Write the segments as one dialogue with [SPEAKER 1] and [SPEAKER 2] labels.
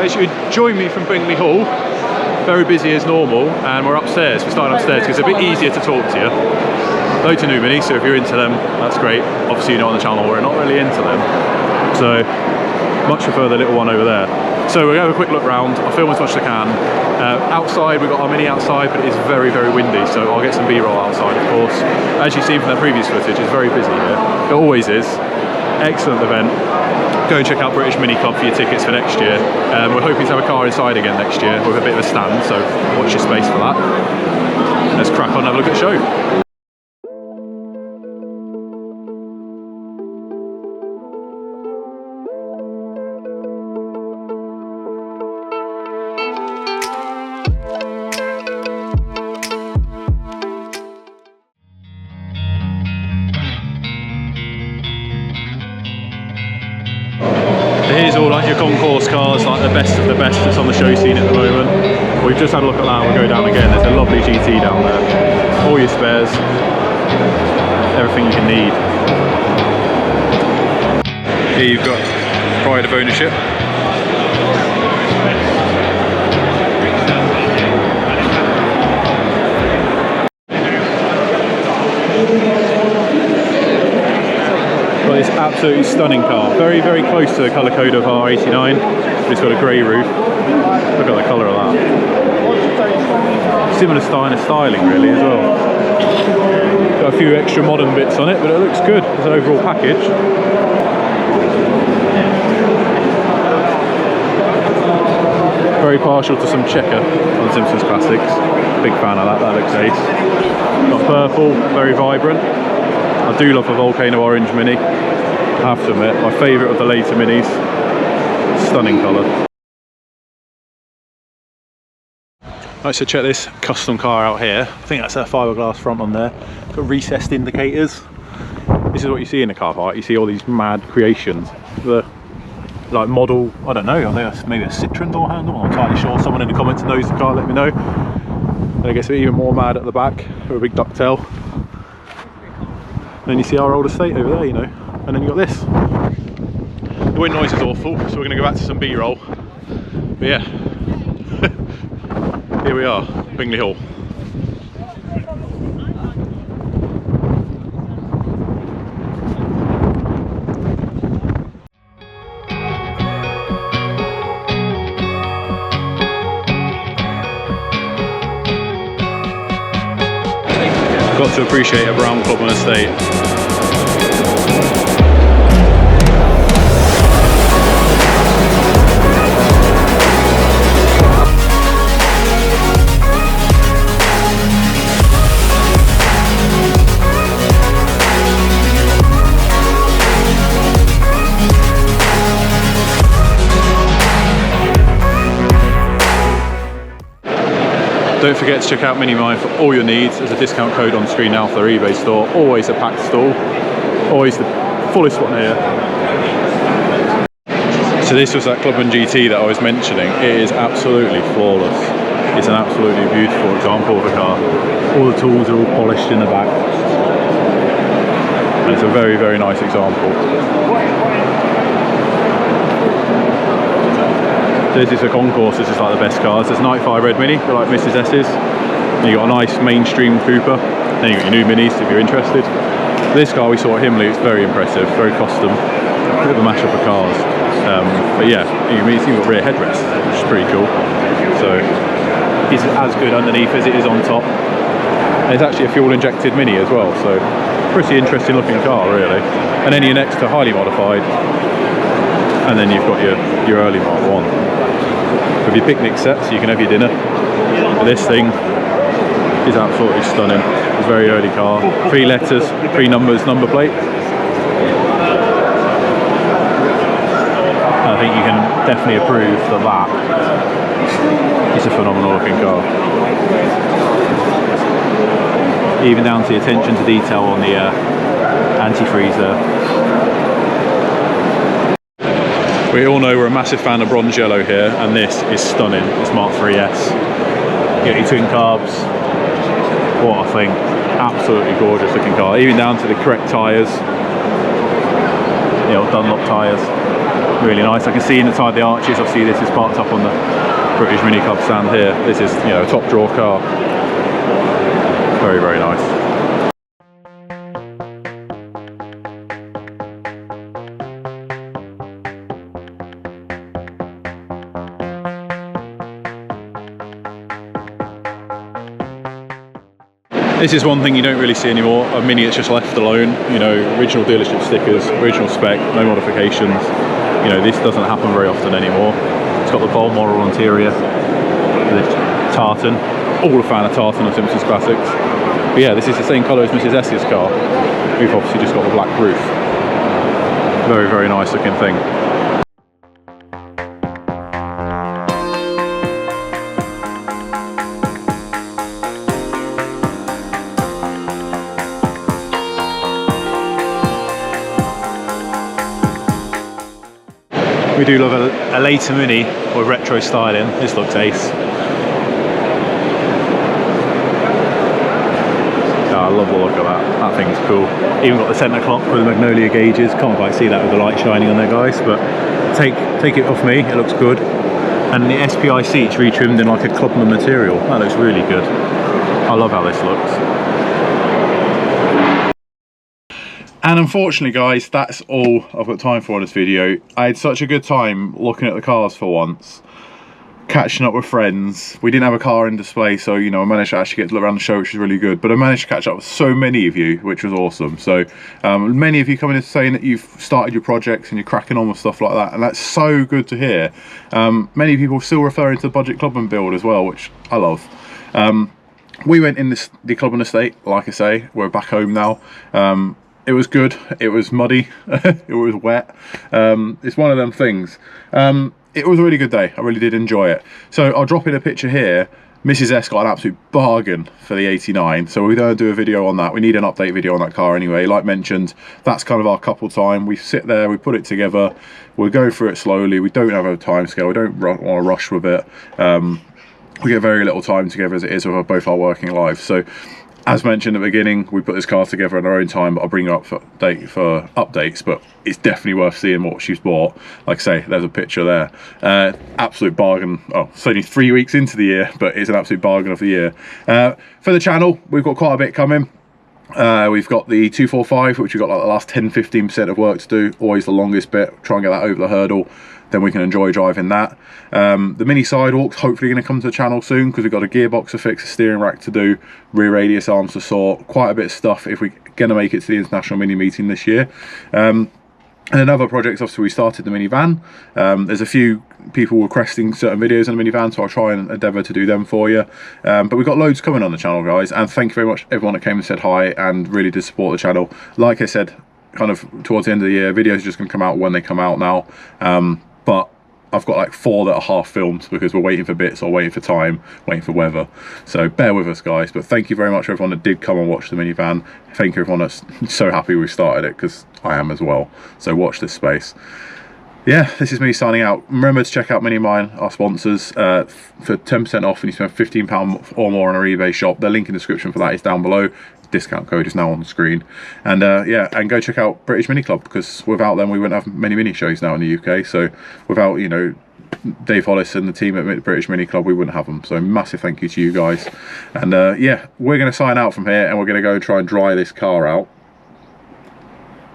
[SPEAKER 1] as you join me from Bingley Hall, very busy as normal, and we're upstairs. We're starting upstairs because it's a bit easier to talk to you. Loads of new minis, so if you're into them, that's great. Obviously, you know, on the channel we're not really into them, so much prefer the little one over there. So we're going to have a quick look round. I'll film as much as I can. Outside, we've got our mini outside, but it is very, very windy, so I'll get some B-roll outside, of course. As you've seen from that previous footage, it's very busy here. It always is. Excellent event. Go and check out British Mini Club for your tickets for next year. We're hoping to have a car inside again next year with a bit of a stand, so watch your space for that. Let's crack on and have a look at the show. Here's all like your concourse cars, like the best of the best that's on the show scene at the moment. We've just had a look at that, we'll go down again. There's a lovely GT down there. All your spares, everything you can need. Here you've got pride of ownership. This absolutely stunning car, very, very close to the colour code of our 89, but it's got a grey roof. Look at the colour of that. Similar style of styling really as well. Got a few extra modern bits on it, but it looks good as an overall package. Very partial to some checker on Simpsons Classics. Big fan of that, that looks ace. Got purple, very vibrant. I do love a Volcano Orange Mini, I have to admit, my favourite of the later minis. Stunning colour. Right, so check this custom car out here. I think that's a fiberglass front on there. Got recessed indicators. This is what you see in a car park. You see all these mad creations. The like model, I don't know, I think that's maybe a Citroen door handle, I'm not entirely sure. Someone in the comments knows the car, let me know. And it gets even more mad at the back with a big ducktail. And then you see our old estate over there, you know, and then you got this. The wind noise is awful, so we're going to go back to some B-roll. But yeah, here we are, Bingley Hall. Got to appreciate a brown club on estate. Don't forget to check out Minimine for all your needs. There's a discount code on screen now for their eBay store. Always a packed stall. Always the fullest one here. So this was that Clubman GT that I was mentioning. It is absolutely flawless. It's an absolutely beautiful example of a car. All the tools are all polished in the back. And it's a very, very nice example. This is a concourse, this is like the best cars. There's 95 Red Mini, they're like Mrs S's. Then you've got a nice mainstream Cooper. Then you've got your new Minis if you're interested. This car we saw at Himley, it's very impressive, very custom. A bit of a mashup of cars. But yeah, it's even got rear headrests, which is pretty cool. So it's as good underneath as it is on top. And it's actually a fuel injected Mini as well, so pretty interesting looking car really. And then your next to highly modified. And then you've got your early Mark 1. With your picnic set, so you can have your dinner. But this thing is absolutely stunning. It's a very early car. 3 letters, 3 numbers, number plate. I think you can definitely approve that it's a phenomenal looking car. Even down to the attention to detail on the antifreeze there. We all know we're a massive fan of bronze yellow here, and this is stunning. It's Mark 3S. You get your twin carbs. What a thing. Absolutely gorgeous looking car. Even down to the correct tyres. The old Dunlop tyres. Really nice. I can see inside the arches, obviously this is parked up on the British Mini Club stand here. This is, you know, a top drawer car. Very, very nice. This is one thing you don't really see anymore, a Mini that's just left alone. You know, original dealership stickers, original spec, no modifications. You know, this doesn't happen very often anymore. It's got the bold model interior, the tartan. All a fan of tartan or Simpsons Classics. But yeah, this is the same colour as Mrs S's car. We've obviously just got the black roof. Very, very nice looking thing. We do love a later Mini with retro styling. This looks ace. Oh, I love the look of that. That thing's cool. Even got the centre clock with the magnolia gauges. Can't quite see that with the light shining on there, guys. But take it off me. It looks good. And the SPI seats retrimmed in like a Clubman material. That looks really good. I love how this looks. And unfortunately, guys, that's all I've got time for in this video. I had such a good time looking at the cars for once, catching up with friends. We didn't have a car in display, so, you know, I managed to actually get to look around the show, which was really good. But I managed to catch up with so many of you, which was awesome. So many of you coming in saying that you've started your projects and you're cracking on with stuff like that, and that's so good to hear. Many people still referring to the Budget Clubman build as well, which I love. We went in the Clubman estate, like I say. We're back home now. It was good. It was muddy. It was wet. It's one of them things. It was a really good day. I really did enjoy it. So I'll drop in a picture here. Mrs S got an absolute bargain for the 89. So we're going to do a video on that. We need an update video on that car anyway. Like mentioned, that's kind of our couple time. We sit there, we put it together. We'll go through it slowly. We don't have a time scale. We don't want to rush with it. We get very little time together as it is with both our working lives. So as mentioned at the beginning, we put this car together in our own time, but I'll bring her up for updates, but it's definitely worth seeing what she's bought. Like I say, there's a picture there. Absolute bargain. Oh, it's only 3 weeks into the year, but it's an absolute bargain of the year. For the channel, we've got quite a bit coming. We've got the 245, which we've got like the last 10-15% of work to do. Always the longest bit, try and get that over the hurdle. Then we can enjoy driving that. The Mini sidewalk's hopefully going to come to the channel soon, because we've got a gearbox to fix, a steering rack to do, rear radius arms to sort, quite a bit of stuff if we're going to make it to the International Mini meeting this year. And another project, obviously we started the minivan. There's a few people requesting certain videos on the minivan, so I'll try and endeavour to do them for you. But we've got loads coming on the channel, guys, and thank you very much everyone that came and said hi and really did support the channel. Like I said, kind of towards the end of the year, videos are just going to come out when they come out now. But I've got like 4 that are half filmed because we're waiting for bits or waiting for time, waiting for weather. So bear with us, guys. But thank you very much for everyone that did come and watch the minivan. Thank you everyone that's so happy we started it, because I am as well. So watch this space. Yeah, this is me signing out. Remember to check out Minimine, our sponsors, for 10% off when you spend £15 or more on our eBay shop. The link in the description for that is down below. Discount code is now on the screen. And yeah, and go check out British Mini Club, because without them we wouldn't have many mini shows now in the UK. So without, you know, Dave Hollis and the team at British Mini Club, we wouldn't have them. So massive thank you to you guys. And yeah, we're going to sign out from here, and we're going to go and try and dry this car out.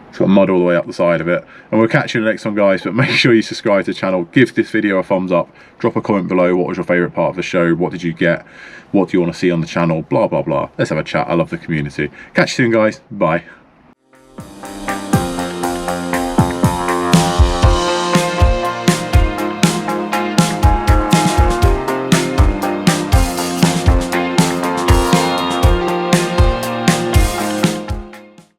[SPEAKER 1] It's got mud all the way up the side of it. And we'll catch you in the next one, guys. But make sure you subscribe to the channel. Give this video a thumbs up. Drop a comment below. What was your favourite part of the show? What did you get? What do you want to see on the channel? Blah, blah, blah. Let's have a chat. I love the community. Catch you soon, guys. Bye.